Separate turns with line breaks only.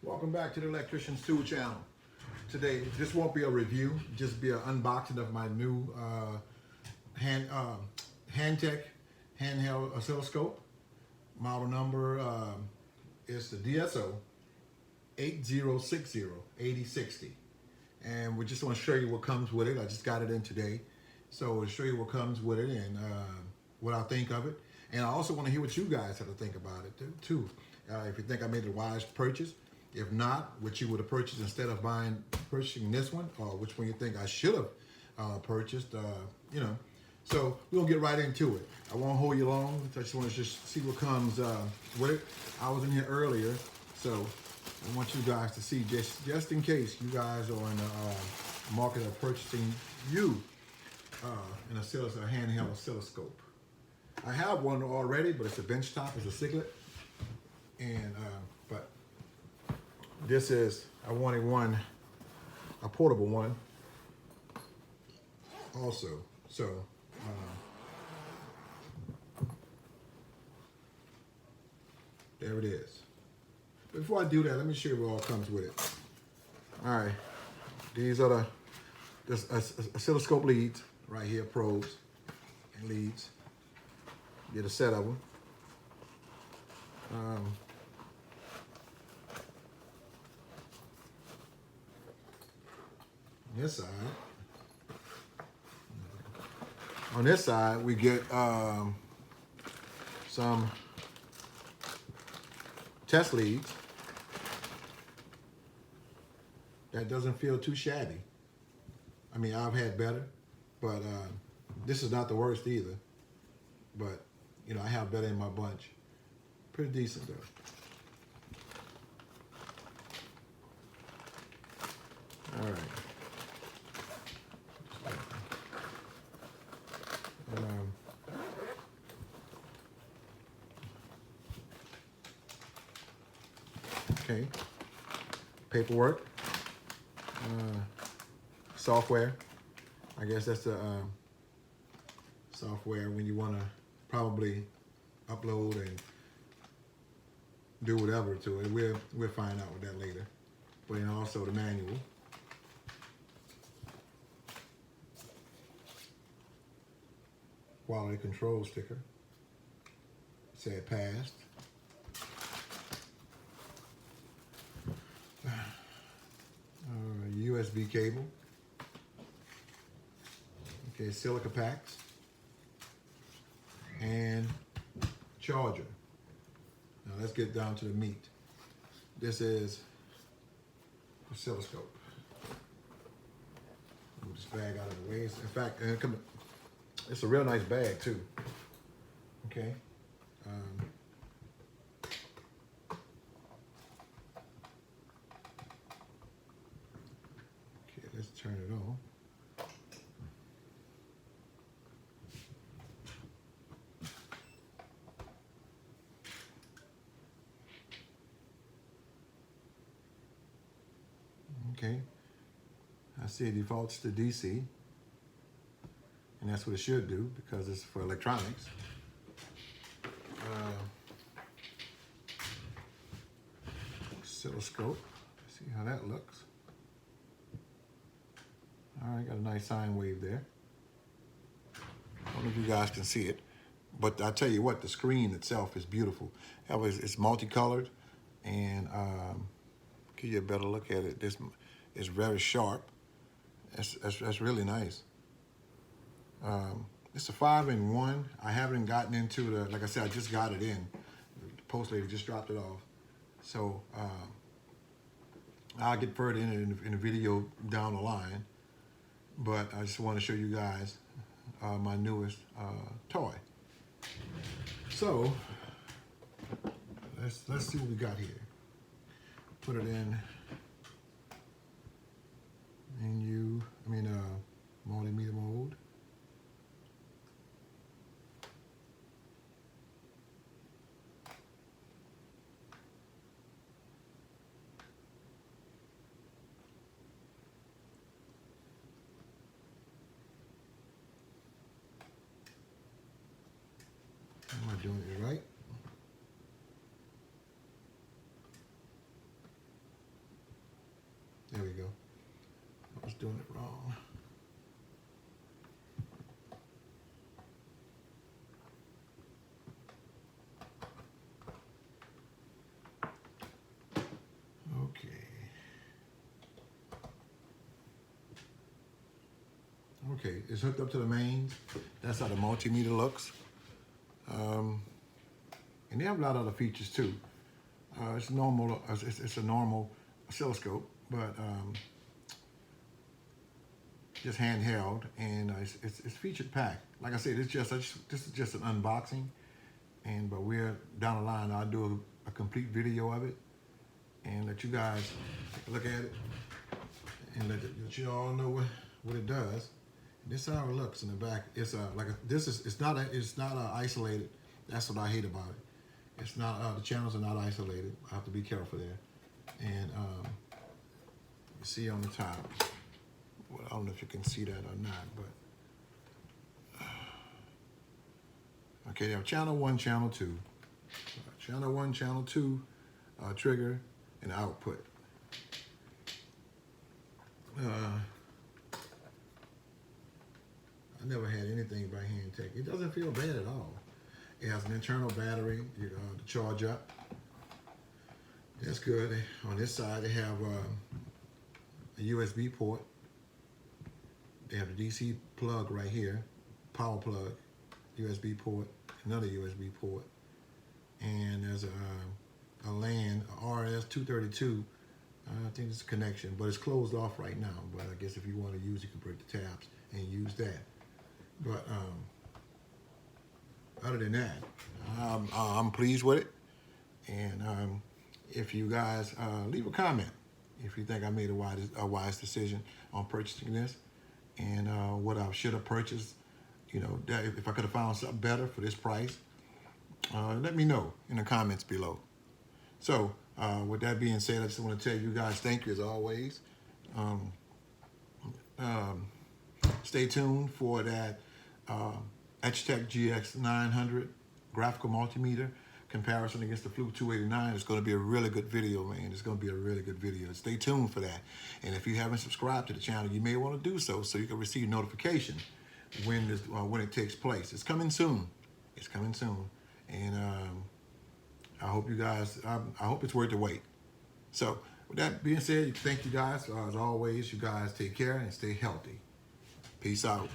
Welcome back to the Electrician's Tool Channel. Today, this won't be a review, just be an unboxing of my new HANTEK handheld oscilloscope. Model number is the DSO8060 8060. And we just want to show you what comes with it. I just got it in today. So we'll show you what comes with it and what I think of it. And I also want to hear what you guys have to think about it too. If you think I made a wise purchase. If not, what you would have purchased instead of purchasing this one, or which one you think I should have purchased, you know. So we'll get right into it. I won't hold you long. I just want to just see what comes with it. I was in here earlier, so I want you guys to see, just in case you guys are in the market of purchasing a handheld oscilloscope. I have one already, but it's a benchtop, it's a Siglet, and but this is, I wanted one, a portable one also. So, there it is. Before I do that, let me show you what all comes with it. All right, these are the oscilloscope leads right here, probes and leads. Get a set of them. On this side, we get some test leads. That doesn't feel too shabby. I mean, I've had better, but this is not the worst either. But, you know, I have better in my bunch. Pretty decent, though. All right. Okay, paperwork, software. I guess that's the software when you want to probably upload and do whatever to it. We'll find out with that later. But then also the manual. Quality control sticker. Said passed. USB cable. Okay, silica packs. And charger. Now let's get down to the meat. This is oscilloscope. Move this bag out of the way. In fact, it's a real nice bag too. Okay. Okay, let's turn it on. Okay. I see it defaults to DC. And that's what it should do because it's for electronics. Oscilloscope. See how that looks. All right, got a nice sine wave there. I don't know if you guys can see it, but I tell you what, the screen itself is beautiful. It's multicolored, and give you a better look at it. This is very sharp. That's really nice. It's a 5-in-1. I haven't gotten into the, like I said, I just got it in. The post lady just dropped it off. So I'll get further in the video down the line. But I just want to show you guys my newest toy. So let's see what we got here. Put it in multimeter mode. Am I doing it right? doing it wrong. Okay. Okay, it's hooked up to the mains. That's how the multimeter looks. And they have a lot of other features too. It's normal. It's a normal oscilloscope, but just handheld, and it's featured packed. Like I said, this is just an unboxing, but we're down the line. I'll do a complete video of it and let you guys take a look at it and let you all know what it does. And this is how it looks in the back. It's it's not isolated. That's what I hate about it. It's not the channels are not isolated. I have to be careful there. And you see on the top. Well, I don't know if you can see that or not, but okay, they have channel 1, channel 2. Channel 1, channel 2 trigger and output. I never had anything by HANTEK. It doesn't feel bad at all. It has an internal battery to charge up. That's good. On this side, they have a USB port. They have the DC plug right here, power plug, USB port, another USB port, and there's a LAN, a RS-232. I think it's a connection, but it's closed off right now. But I guess if you want to use it, you can break the tabs and use that. But other than that, I'm pleased with it. And if you guys leave a comment if you think I made a wise decision on purchasing this, and what I should have purchased, you know, that if I could have found something better for this price, let me know in the comments below. So with that being said, I just want to tell you guys thank you as always. Stay tuned for that HANTEK GX900 graphical multimeter comparison against the Fluke 289. It's going to be a really good video, man. It's going to be a really good video. Stay tuned for that. And if you haven't subscribed to the channel, you may want to do so you can receive notification when it takes place. It's coming soon. It's coming soon. And I hope you guys, I hope it's worth the wait. So with that being said, thank you guys. As always, you guys take care and stay healthy. Peace out.